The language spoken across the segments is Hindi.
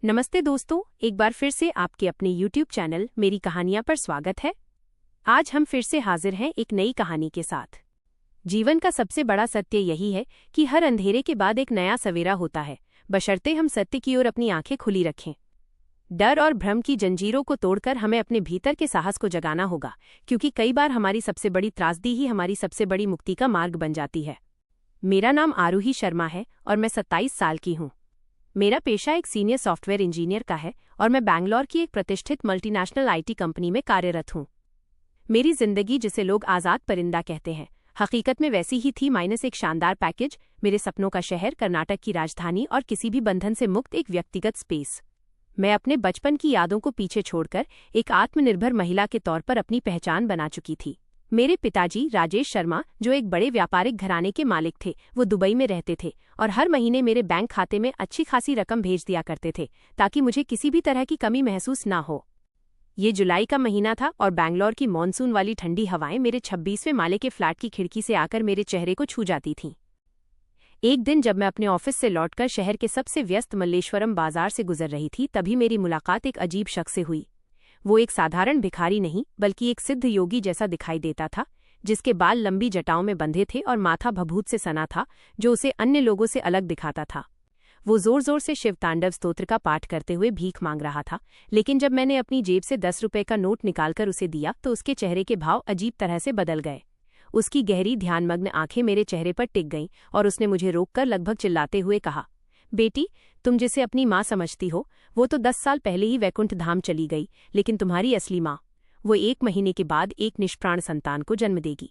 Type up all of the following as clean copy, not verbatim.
नमस्ते दोस्तों, एक बार फिर से आपके अपने YouTube चैनल मेरी कहानियां पर स्वागत है। आज हम फिर से हाजिर हैं एक नई कहानी के साथ। जीवन का सबसे बड़ा सत्य यही है कि हर अंधेरे के बाद एक नया सवेरा होता है, बशर्ते हम सत्य की ओर अपनी आंखें खुली रखें। डर और भ्रम की जंजीरों को तोड़कर हमें अपने भीतर के साहस को जगाना होगा, क्योंकि कई बार हमारी सबसे बड़ी त्रासदी ही हमारी सबसे बड़ी मुक्ति का मार्ग बन जाती है। मेरा नाम आरूही शर्मा है और मैं 27 साल की हूँ। मेरा पेशा एक सीनियर सॉफ्टवेयर इंजीनियर का है और मैं बैंगलोर की एक प्रतिष्ठित मल्टीनेशनल आईटी कंपनी में कार्यरत हूँ। मेरी जिंदगी, जिसे लोग आज़ाद परिंदा कहते हैं, हकीकत में वैसी ही थी, माइनस एक शानदार पैकेज, मेरे सपनों का शहर, कर्नाटक की राजधानी और किसी भी बंधन से मुक्त एक व्यक्तिगत स्पेस। मैं अपने बचपन की यादों को पीछे छोड़कर एक आत्मनिर्भर महिला के तौर पर अपनी पहचान बना चुकी थी। मेरे पिताजी राजेश शर्मा, जो एक बड़े व्यापारिक घराने के मालिक थे, वो दुबई में रहते थे और हर महीने मेरे बैंक खाते में अच्छी खासी रकम भेज दिया करते थे ताकि मुझे किसी भी तरह की कमी महसूस ना हो। ये जुलाई का महीना था और बैंगलोर की मॉनसून वाली ठंडी हवाएं मेरे 26वें माले के फ्लैट की खिड़की से आकर मेरे चेहरे को छू जाती थीं। एक दिन जब मैं अपने ऑफिस से लौटकर शहर के सबसे व्यस्त मल्लेश्वरम बाजार से गुजर रही थी, तभी मेरी मुलाकात एक अजीब शख्स से हुई। वो एक साधारण भिखारी नहीं, बल्कि एक सिद्ध योगी जैसा दिखाई देता था, जिसके बाल लंबी जटाओं में बंधे थे और माथा भभूत से सना था, जो उसे अन्य लोगों से अलग दिखाता था। वो जोर जोर से शिव तांडव स्तोत्र का पाठ करते हुए भीख मांग रहा था, लेकिन जब मैंने अपनी जेब से 10 रुपए का नोट निकालकर उसे दिया तो उसके चेहरे के भाव अजीब तरह से बदल गए। उसकी गहरी ध्यानमग्न आंखें मेरे चेहरे पर टिक गईं और उसने मुझे रोककर लगभग चिल्लाते हुए कहा, बेटी, तुम जिसे अपनी माँ समझती हो, वो तो 10 साल पहले ही वैकुंठ धाम चली गई, लेकिन तुम्हारी असली माँ, वो 1 महीने के बाद एक निष्प्राण संतान को जन्म देगी।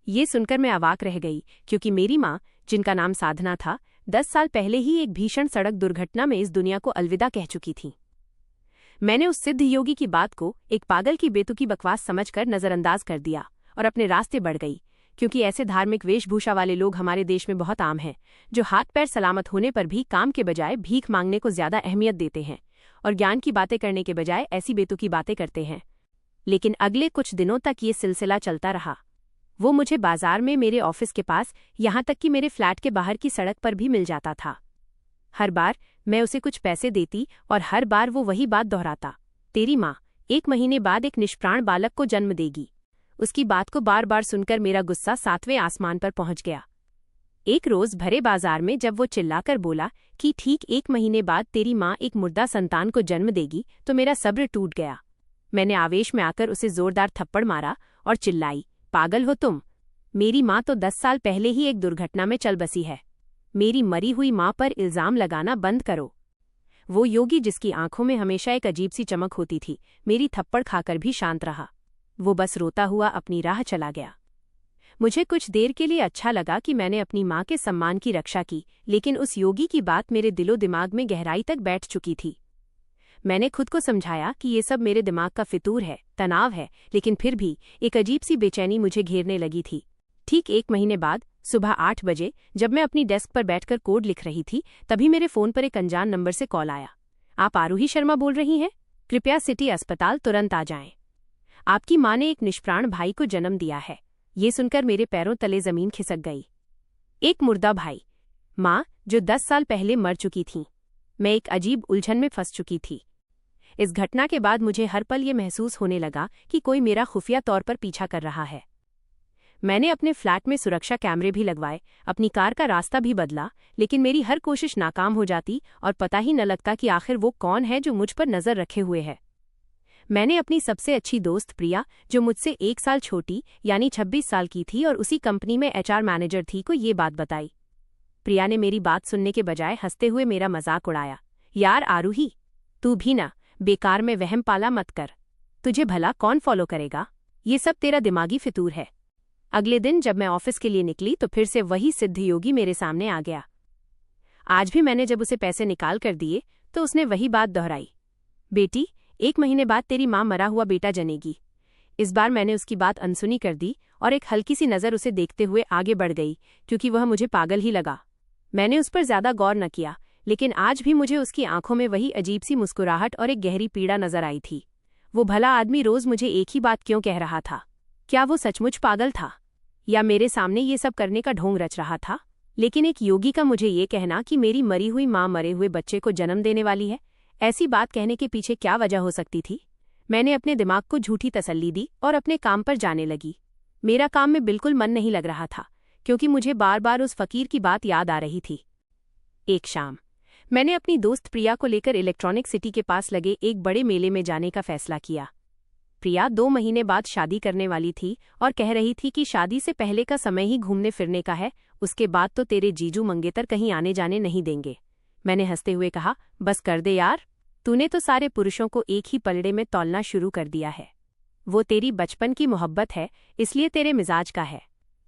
ये सुनकर मैं अवाक रह गई, क्योंकि मेरी माँ, जिनका नाम साधना था, 10 साल पहले ही एक भीषण सड़क दुर्घटना में इस दुनिया को अलविदा कह चुकी थी। मैंने उस सिद्ध योगी की बात को एक पागल की बेतुकी बकवास समझकर नजरअंदाज कर दिया और अपने रास्ते बढ़ गई, क्योंकि ऐसे धार्मिक वेशभूषा वाले लोग हमारे देश में बहुत आम हैं, जो हाथ पैर सलामत होने पर भी काम के बजाय भीख मांगने को ज्यादा अहमियत देते हैं और ज्ञान की बातें करने के बजाय ऐसी बेतुकी बातें करते हैं। लेकिन अगले कुछ दिनों तक ये सिलसिला चलता रहा। वो मुझे बाजार में, मेरे ऑफिस के पास, यहाँ तक कि मेरे फ्लैट के बाहर की सड़क पर भी मिल जाता था। हर बार मैं उसे कुछ पैसे देती और हर बार वो वही बात दोहराता, तेरी माँ 1 महीने बाद एक निष्प्राण बालक को जन्म देगी। उसकी बात को बार बार सुनकर मेरा गुस्सा 7वें आसमान पर पहुंच गया। एक रोज भरे बाजार में जब वो चिल्लाकर बोला कि ठीक 1 महीने बाद तेरी माँ एक मुर्दा संतान को जन्म देगी, तो मेरा सब्र टूट गया। मैंने आवेश में आकर उसे जोरदार थप्पड़ मारा और चिल्लाई, पागल हो तुम? मेरी माँ तो 10 साल पहले ही एक दुर्घटना में चल बसी है। मेरी मरी हुई माँ पर इल्जाम लगाना बंद करो। वो योगी, जिसकी आंखों में हमेशा एक अजीब सी चमक होती थी, मेरी थप्पड़ खाकर भी शांत रहा। वो बस रोता हुआ अपनी राह चला गया। मुझे कुछ देर के लिए अच्छा लगा कि मैंने अपनी माँ के सम्मान की रक्षा की, लेकिन उस योगी की बात मेरे दिलो दिमाग में गहराई तक बैठ चुकी थी। मैंने खुद को समझाया कि ये सब मेरे दिमाग का फितूर है, तनाव है, लेकिन फिर भी एक अजीब सी बेचैनी मुझे घेरने लगी थी। ठीक 1 महीने बाद सुबह 8 बजे जब मैं अपनी डेस्क पर बैठकर कोड लिख रही थी, तभी मेरे फोन पर एक अनजान नंबर से कॉल आया। आप आरूही शर्मा बोल रही हैं? कृपया सिटी अस्पताल तुरंत आ जाएं। आपकी माँ ने एक निष्प्राण भाई को जन्म दिया है। ये सुनकर मेरे पैरों तले जमीन खिसक गई। एक मुर्दा भाई, माँ जो 10 साल पहले मर चुकी थी। मैं एक अजीब उलझन में फंस चुकी थी। इस घटना के बाद मुझे हर पल ये महसूस होने लगा कि कोई मेरा खुफिया तौर पर पीछा कर रहा है। मैंने अपने फ्लैट में सुरक्षा कैमरे भी लगवाए, अपनी कार का रास्ता भी बदला, लेकिन मेरी हर कोशिश नाकाम हो जाती और पता ही न लगता कि आखिर वो कौन है जो मुझ पर नजर रखे हुए है। मैंने अपनी सबसे अच्छी दोस्त प्रिया, जो मुझसे 1 साल छोटी यानी 26 साल की थी और उसी कंपनी में HR मैनेजर थी, को ये बात बताई। प्रिया ने मेरी बात सुनने के बजाय हंसते हुए मेरा मजाक उड़ाया, यार आरूही, तू भी ना बेकार में वहम पाला मत कर। तुझे भला कौन फॉलो करेगा? ये सब तेरा दिमागी फितूर है। अगले दिन जब मैं ऑफिस के लिए निकली तो फिर से वही सिद्ध योगी मेरे सामने आ गया। आज भी मैंने जब उसे पैसे निकाल कर दिए तो उसने वही बात दोहराई, बेटी, 1 महीने बाद तेरी माँ मरा हुआ बेटा जनेगी। इस बार मैंने उसकी बात अनसुनी कर दी और एक हल्की सी नज़र उसे देखते हुए आगे बढ़ गई, क्योंकि वह मुझे पागल ही लगा। मैंने उस पर ज्यादा गौर न किया, लेकिन आज भी मुझे उसकी आंखों में वही अजीब सी मुस्कुराहट और एक गहरी पीड़ा नजर आई थी। वो भला आदमी रोज मुझे एक ही बात क्यों कह रहा था? क्या वो सचमुच पागल था, या मेरे सामने ये सब करने का ढोंग रच रहा था? लेकिन एक योगी का मुझे ये कहना कि मेरी मरी हुई माँ मरे हुए बच्चे को जन्म देने वाली है, ऐसी बात कहने के पीछे क्या वजह हो सकती थी? मैंने अपने दिमाग को झूठी तसल्ली दी और अपने काम पर जाने लगी। मेरा काम में बिल्कुल मन नहीं लग रहा था, क्योंकि मुझे बार बार उस फकीर की बात याद आ रही थी। एक शाम मैंने अपनी दोस्त प्रिया को लेकर इलेक्ट्रॉनिक सिटी के पास लगे एक बड़े मेले में जाने का फैसला किया। प्रिया 2 महीने बाद शादी करने वाली थी और कह रही थी कि शादी से पहले का समय ही घूमने फिरने का है, उसके बाद तो तेरे जीजू मंगेतर कहीं आने जाने नहीं देंगे। मैंने हंसते हुए कहा, बस कर दे यार, तूने तो सारे पुरुषों को एक ही पलड़े में तौलना शुरू कर दिया है। वो तेरी बचपन की मोहब्बत है, इसलिए तेरे मिजाज का है।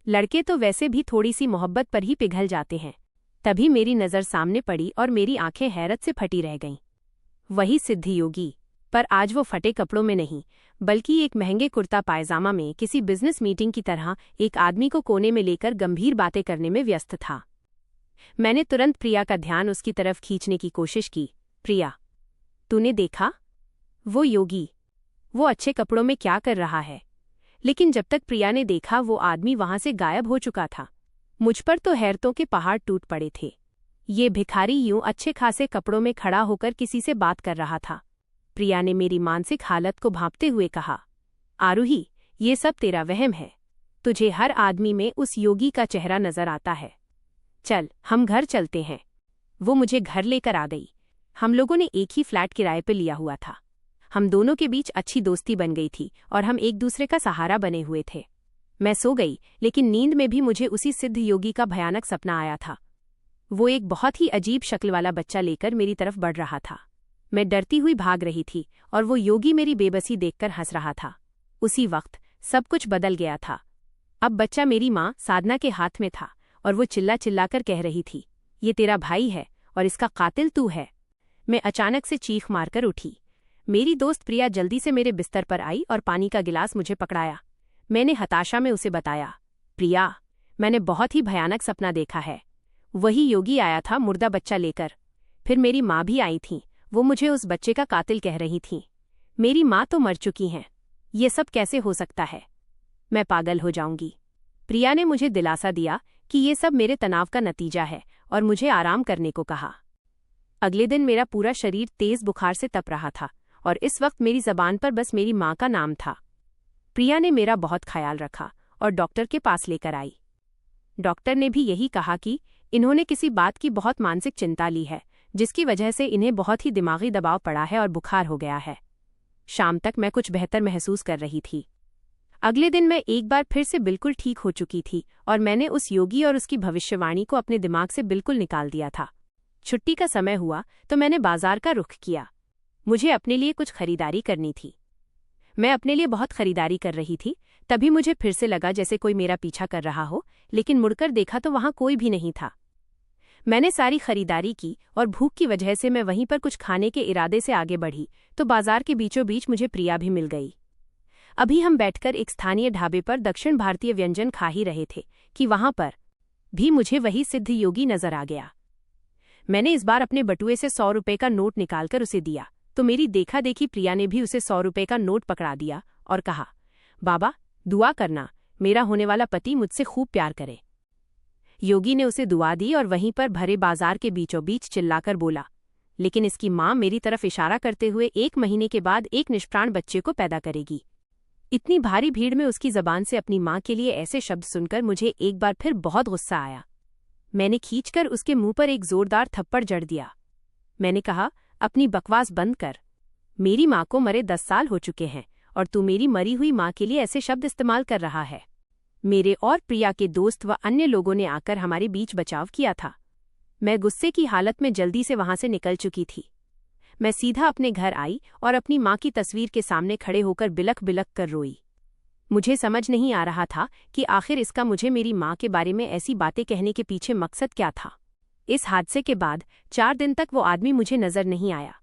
लड़के तो वैसे भी थोड़ी सी मोहब्बत पर ही पिघल जाते हैं। तभी मेरी नज़र सामने पड़ी और मेरी आंखें हैरत से फटी रह गईं। वही सिद्धि योगी, पर आज वो फटे कपड़ों में नहीं, बल्कि एक महंगे कुर्ता पायजामा में किसी बिजनेस मीटिंग की तरह एक आदमी को कोने में लेकर गंभीर बातें करने में व्यस्त था। मैंने तुरंत प्रिया का ध्यान उसकी तरफ खींचने की कोशिश की। प्रिया, तूने देखा? वो योगी, वो अच्छे कपड़ों में क्या कर रहा है? लेकिन जब तक प्रिया ने देखा, वो आदमी वहां से गायब हो चुका था। मुझ पर तो हैरतों के पहाड़ टूट पड़े थे। ये भिखारी यूं अच्छे खासे कपड़ों में खड़ा होकर किसी से बात कर रहा था। प्रिया ने मेरी मानसिक हालत को भांपते हुए कहा, आरूही, ये सब तेरा वहम है। तुझे हर आदमी में उस योगी का चेहरा नजर आता है। चल, हम घर चलते हैं। वो मुझे घर लेकर आ गई। हम लोगों ने एक ही फ्लैट किराए पर लिया हुआ था। हम दोनों के बीच अच्छी दोस्ती बन गई थी और हम एक दूसरे का सहारा बने हुए थे। मैं सो गई, लेकिन नींद में भी मुझे उसी सिद्ध योगी का भयानक सपना आया था। वो एक बहुत ही अजीब शक्ल वाला बच्चा लेकर मेरी तरफ बढ़ रहा था। मैं डरती हुई भाग रही थी और वो योगी मेरी बेबसी देखकर हंस रहा था। उसी वक्त सब कुछ बदल गया था। अब बच्चा मेरी माँ साधना के हाथ में था और वो चिल्ला चिल्लाकर कह रही थी, ये तेरा भाई है और इसका कातिल तू है। मैं अचानक से चीख मारकर उठी। मेरी दोस्त प्रिया जल्दी से मेरे बिस्तर पर आई और पानी का गिलास मुझे पकड़ाया। मैंने हताशा में उसे बताया, प्रिया, मैंने बहुत ही भयानक सपना देखा है। वही योगी आया था मुर्दा बच्चा लेकर। फिर मेरी माँ भी आई थी। वो मुझे उस बच्चे का कातिल कह रही थी। मेरी माँ तो मर चुकी हैं। ये सब कैसे हो सकता है? मैं पागल हो जाऊंगी। प्रिया ने मुझे दिलासा दिया कि ये सब मेरे तनाव का नतीजा है और मुझे आराम करने को कहा। अगले दिन मेरा पूरा शरीर तेज बुखार से तप रहा था और इस वक्त मेरी जबान पर बस मेरी माँ का नाम था। प्रिया ने मेरा बहुत ख्याल रखा और डॉक्टर के पास लेकर आई। डॉक्टर ने भी यही कहा कि इन्होंने किसी बात की बहुत मानसिक चिंता ली है, जिसकी वजह से इन्हें बहुत ही दिमागी दबाव पड़ा है और बुखार हो गया है। शाम तक मैं कुछ बेहतर महसूस कर रही थी। अगले दिन मैं एक बार फिर से बिल्कुल ठीक हो चुकी थी और मैंने उस योगी और उसकी भविष्यवाणी को अपने दिमाग से बिल्कुल निकाल दिया था। छुट्टी का समय हुआ तो मैंने बाजार का रुख किया। मुझे अपने लिए कुछ खरीदारी करनी थी। मैं अपने लिए बहुत खरीदारी कर रही थी, तभी मुझे फिर से लगा जैसे कोई मेरा पीछा कर रहा हो, लेकिन मुड़कर देखा तो वहां कोई भी नहीं था। मैंने सारी खरीदारी की और भूख की वजह से मैं वहीं पर कुछ खाने के इरादे से आगे बढ़ी तो बाजार के बीचों बीच मुझे प्रिया भी मिल गई। अभी हम बैठकर एक स्थानीय ढाबे पर दक्षिण भारतीय व्यंजन खा ही रहे थे कि वहां पर भी मुझे वही सिद्ध योगी नजर आ गया। मैंने इस बार अपने बटुए से 100 रुपये का नोट निकालकर उसे दिया तो मेरी देखा देखी प्रिया ने भी उसे 100 रुपये का नोट पकड़ा दिया और कहा, बाबा, दुआ करना मेरा होने वाला पति मुझसे खूब प्यार करे। योगी ने उसे दुआ दी और वहीं पर भरे बाजार के बीचों बीच चिल्लाकर बोला, लेकिन इसकी माँ मेरी तरफ इशारा करते हुए 1 महीने के बाद एक निष्प्राण बच्चे को पैदा करेगी। इतनी भारी भीड़ में उसकी जबान से अपनी माँ के लिए ऐसे शब्द सुनकर मुझे एक बार फिर बहुत गुस्सा आया। मैंने खींचकर उसके मुंह पर एक जोरदार थप्पड़ जड़ दिया। मैंने कहा, अपनी बकवास बंद कर। मेरी माँ को मरे 10 साल हो चुके हैं और तू मेरी मरी हुई माँ के लिए ऐसे शब्द इस्तेमाल कर रहा है। मेरे और प्रिया के दोस्त व अन्य लोगों ने आकर हमारे बीच बचाव किया था। मैं गुस्से की हालत में जल्दी से वहां से निकल चुकी थी। मैं सीधा अपने घर आई और अपनी माँ की तस्वीर के सामने खड़े होकर बिलख बिलख कर रोई। मुझे समझ नहीं आ रहा था कि आखिर इसका मुझे मेरी माँ के बारे में ऐसी बातें कहने के पीछे मकसद क्या था। इस हादसे के बाद 4 दिन तक वो आदमी मुझे नजर नहीं आया।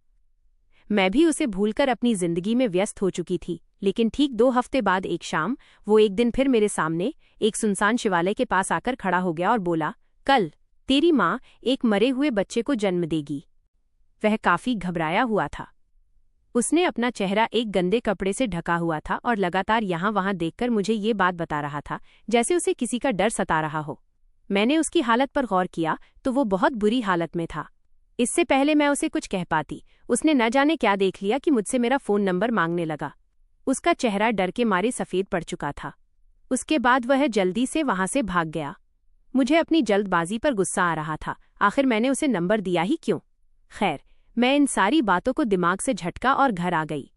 मैं भी उसे भूलकर अपनी जिंदगी में व्यस्त हो चुकी थी, लेकिन ठीक 2 हफ्ते बाद एक शाम वो एक दिन फिर मेरे सामने एक सुनसान शिवालय के पास आकर खड़ा हो गया और बोला, कल तेरी माँ एक मरे हुए बच्चे को जन्म देगी। वह काफी घबराया हुआ था। उसने अपना चेहरा एक गंदे कपड़े से ढका हुआ था और लगातार यहाँ वहाँ देखकर मुझे ये बात बता रहा था जैसे उसे किसी का डर सता रहा हो। मैंने उसकी हालत पर गौर किया तो वो बहुत बुरी हालत में था। इससे पहले मैं उसे कुछ कह पाती, उसने न जाने क्या देख लिया कि मुझसे मेरा फ़ोन नंबर मांगने लगा। उसका चेहरा डर के मारे सफ़ेद पड़ चुका था। उसके बाद वह जल्दी से वहां से भाग गया। मुझे अपनी जल्दबाजी पर गुस्सा आ रहा था, आखिर मैंने उसे नंबर दिया ही क्यों। खैर, मैं इन सारी बातों को दिमाग से झटका और घर आ गई।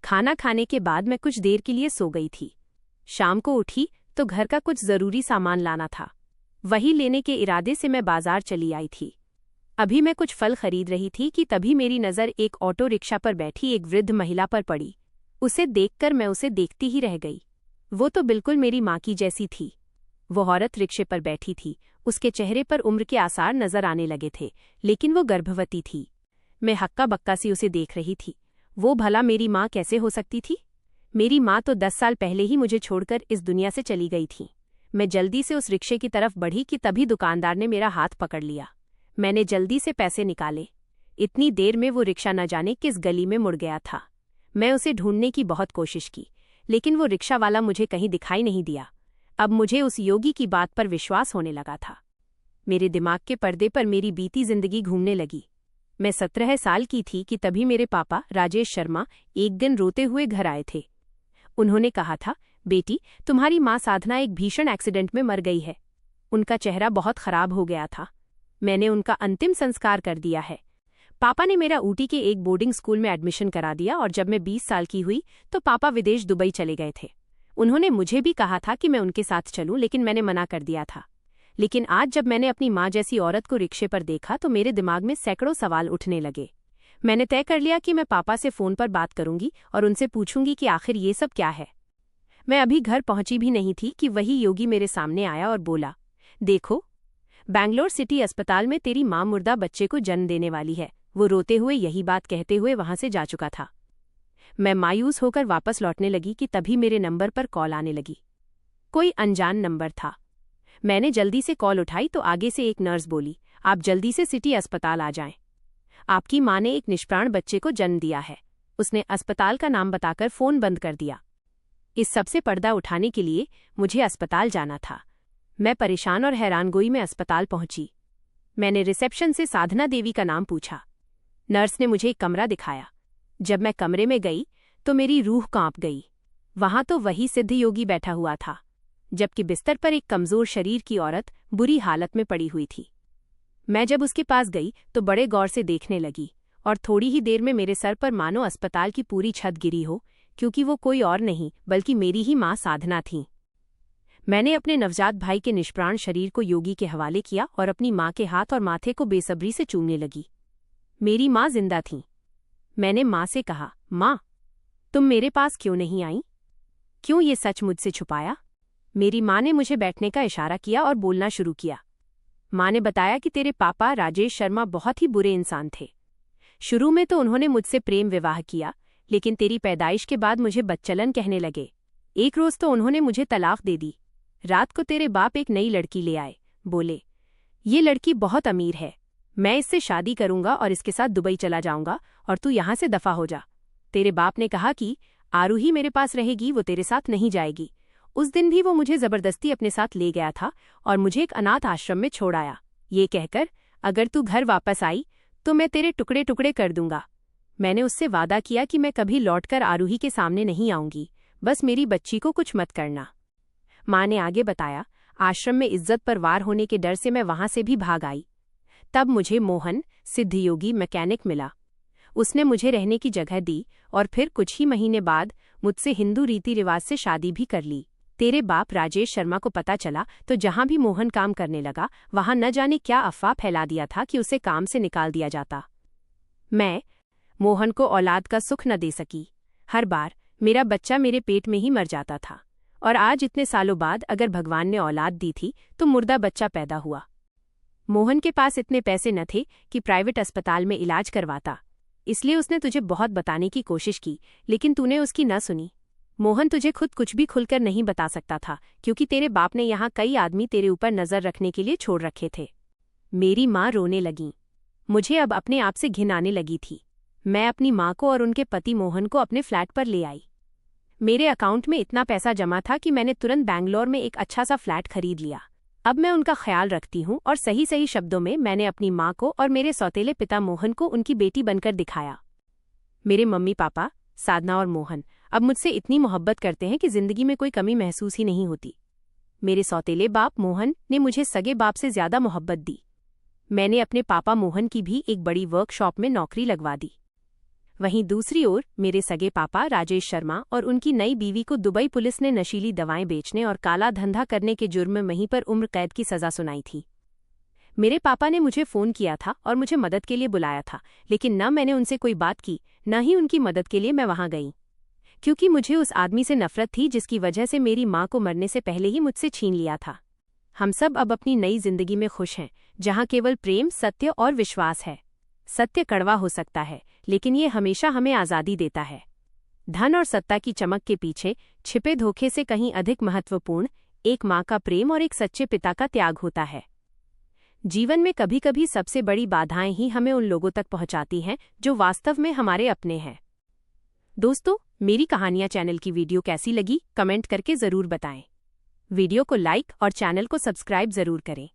खाना खाने के बाद मैं कुछ देर के लिए सो गई थी। शाम को उठी तो घर का कुछ ज़रूरी सामान लाना था। वही लेने के इरादे से मैं बाजार चली आई थी। अभी मैं कुछ फल खरीद रही थी कि तभी मेरी नज़र एक ऑटो रिक्शा पर बैठी एक वृद्ध महिला पर पड़ी। उसे देखकर मैं उसे देखती ही रह गई। वो तो बिल्कुल मेरी माँ की जैसी थी। वो औरत रिक्शे पर बैठी थी। उसके चेहरे पर उम्र के आसार नजर आने लगे थे, लेकिन वो गर्भवती थी। मैं हक्का बक्का सी उसे देख रही थी। वो भला मेरी माँ कैसे हो सकती थी? मेरी माँ तो 10 साल पहले ही मुझे छोड़कर इस दुनिया से चली गई थी। मैं जल्दी से उस रिक्शे की तरफ बढ़ी कि तभी दुकानदार ने मेरा हाथ पकड़ लिया। मैंने जल्दी से पैसे निकाले। इतनी देर में वो रिक्शा न जाने किस गली में मुड़ गया था। मैं उसे ढूंढने की बहुत कोशिश की, लेकिन वो रिक्शा वाला मुझे कहीं दिखाई नहीं दिया। अब मुझे उस योगी की बात पर विश्वास होने लगा था। मेरे दिमाग के पर्दे पर मेरी बीती जिंदगी घूमने लगी। मैं 17 साल की थी कि तभी मेरे पापा राजेश शर्मा एक दिन रोते हुए घर आए थे। उन्होंने कहा था, बेटी, तुम्हारी माँ साधना एक भीषण एक्सीडेंट में मर गई है। उनका चेहरा बहुत खराब हो गया था। मैंने उनका अंतिम संस्कार कर दिया है। पापा ने मेरा ऊटी के एक बोर्डिंग स्कूल में एडमिशन करा दिया और जब मैं 20 साल की हुई तो पापा विदेश दुबई चले गए थे। उन्होंने मुझे भी कहा था कि मैं उनके साथ चलूं, लेकिन मैंने मना कर दिया था। लेकिन आज जब मैंने अपनी माँ जैसी औरत को रिक्शे पर देखा तो मेरे दिमाग में सैकड़ों सवाल उठने लगे। मैंने तय कर लिया कि मैं पापा से फ़ोन पर बात करूंगी और उनसे पूछूंगी कि आखिर ये सब क्या है। मैं अभी घर पहुंची भी नहीं थी कि वही योगी मेरे सामने आया और बोला, देखो, बैंगलोर सिटी अस्पताल में तेरी माँ मुर्दा बच्चे को जन्म देने वाली है। वो रोते हुए यही बात कहते हुए वहां से जा चुका था। मैं मायूस होकर वापस लौटने लगी कि तभी मेरे नंबर पर कॉल आने लगी। कोई अनजान नंबर था। मैंने जल्दी से कॉल उठाई तो आगे से एक नर्स बोली, आप जल्दी से सिटी अस्पताल आ जाएं। आपकी माँ ने एक निष्प्राण बच्चे को जन्म दिया है। उसने अस्पताल का नाम बताकर फ़ोन बंद कर दिया। इस सबसे पर्दा उठाने के लिए मुझे अस्पताल जाना था। मैं परेशान और हैरानगोई में अस्पताल पहुंची। मैंने रिसेप्शन से साधना देवी का नाम पूछा। नर्स ने मुझे एक कमरा दिखाया। जब मैं कमरे में गई तो मेरी रूह कांप गई। वहां तो वही सिद्ध योगी बैठा हुआ था, जबकि बिस्तर पर एक कमजोर शरीर की औरत बुरी हालत में पड़ी हुई थी। मैं जब उसके पास गई तो बड़े गौर से देखने लगी और थोड़ी ही देर में मेरे सर पर मानो अस्पताल की पूरी छत गिरी हो, क्योंकि वो कोई और नहीं बल्कि मेरी ही माँ साधना थी। मैंने अपने नवजात भाई के निष्प्राण शरीर को योगी के हवाले किया और अपनी माँ के हाथ और माथे को बेसब्री से चूमने लगी। मेरी माँ जिंदा थी। मैंने माँ से कहा, माँ, तुम मेरे पास क्यों नहीं आई? क्यों ये सच मुझसे छुपाया? मेरी माँ ने मुझे बैठने का इशारा किया और बोलना शुरू किया। माँ ने बताया कि तेरे पापा राजेश शर्मा बहुत ही बुरे इंसान थे। शुरू में तो उन्होंने मुझसे प्रेम विवाह किया, लेकिन तेरी पैदाइश के बाद मुझे बच्चलन कहने लगे। एक रोज तो उन्होंने मुझे तलाक दे दी। रात को तेरे बाप एक नई लड़की ले आए। बोले, ये लड़की बहुत अमीर है, मैं इससे शादी करूंगा और इसके साथ दुबई चला जाऊंगा और तू यहां से दफा हो जा। तेरे बाप ने कहा कि आरूही मेरे पास रहेगी, वो तेरे साथ नहीं जाएगी। उस दिन भी वो मुझे जबरदस्ती अपने साथ ले गया था और मुझे एक अनाथ आश्रम में छोड़ आया, ये कहकर, अगर तू घर वापस आई तो मैं तेरे टुकड़े टुकड़े कर दूंगा। मैंने उससे वादा किया कि मैं कभी लौटकर आरूही के सामने नहीं आऊंगी, बस मेरी बच्ची को कुछ मत करना। माँ ने आगे बताया, आश्रम में इज्जत पर वार होने के डर से मैं वहां से भी भाग आई। तब मुझे मोहन, सिद्धयोगी मैकेनिक मिला। उसने मुझे रहने की जगह दी और फिर कुछ ही महीने बाद मुझसे हिंदू रीति रिवाज से शादी भी कर ली। तेरे बाप राजेश शर्मा को पता चला तो जहां भी मोहन काम करने लगा वहां न जाने क्या अफवाह फैला दिया था कि उसे काम से निकाल दिया जाता। मैं मोहन को औलाद का सुख न दे सकी। हर बार मेरा बच्चा मेरे पेट में ही मर जाता था और आज इतने सालों बाद अगर भगवान ने औलाद दी थी तो मुर्दा बच्चा पैदा हुआ। मोहन के पास इतने पैसे न थे कि प्राइवेट अस्पताल में इलाज करवाता, इसलिए उसने तुझे बहुत बताने की कोशिश की, लेकिन तूने उसकी न सुनी। मोहन तुझे खुद कुछ भी खुलकर नहीं बता सकता था, क्योंकि तेरे बाप ने यहाँ कई आदमी तेरे ऊपर नजर रखने के लिए छोड़ रखे थे। मेरी माँ रोने लगी। मुझे अब अपने आप से घिन आने लगी थी। मैं अपनी माँ को और उनके पति मोहन को अपने फ्लैट पर ले आई। मेरे अकाउंट में इतना पैसा जमा था कि मैंने तुरंत बैंगलोर में एक अच्छा सा फ्लैट खरीद लिया। अब मैं उनका ख्याल रखती हूँ और सही सही शब्दों में मैंने अपनी माँ को और मेरे सौतेले पिता मोहन को उनकी बेटी बनकर दिखाया। मेरे मम्मी पापा साधना और मोहन अब मुझसे इतनी मोहब्बत करते हैं कि जिंदगी में कोई कमी महसूस ही नहीं होती। मेरे सौतेले बाप मोहन ने मुझे सगे बाप से ज्यादा मोहब्बत दी। मैंने अपने पापा मोहन की भी एक बड़ी वर्कशॉप में नौकरी लगवा दी। वहीं दूसरी ओर मेरे सगे पापा राजेश शर्मा और उनकी नई बीवी को दुबई पुलिस ने नशीली दवाएं बेचने और काला धंधा करने के जुर्म में वहीं पर उम्र कैद की सजा सुनाई थी। मेरे पापा ने मुझे फोन किया था और मुझे मदद के लिए बुलाया था, लेकिन न मैंने उनसे कोई बात की न ही उनकी मदद के लिए मैं वहां गई, क्योंकि मुझे उस आदमी से नफरत थी जिसकी वजह से मेरी माँ को मरने से पहले ही मुझसे छीन लिया था। हम सब अब अपनी नई जिंदगी में खुश हैं, जहाँ केवल प्रेम, सत्य और विश्वास है। सत्य कड़वा हो सकता है, लेकिन ये हमेशा हमें आज़ादी देता है। धन और सत्ता की चमक के पीछे छिपे धोखे से कहीं अधिक महत्वपूर्ण एक माँ का प्रेम और एक सच्चे पिता का त्याग होता है। जीवन में कभी कभी सबसे बड़ी बाधाएं ही हमें उन लोगों तक पहुंचाती हैं जो वास्तव में हमारे अपने हैं। दोस्तों, मेरी कहानियां चैनल की वीडियो कैसी लगी कमेंट करके जरूर बताएं। वीडियो को लाइक और चैनल को सब्सक्राइब जरूर करें।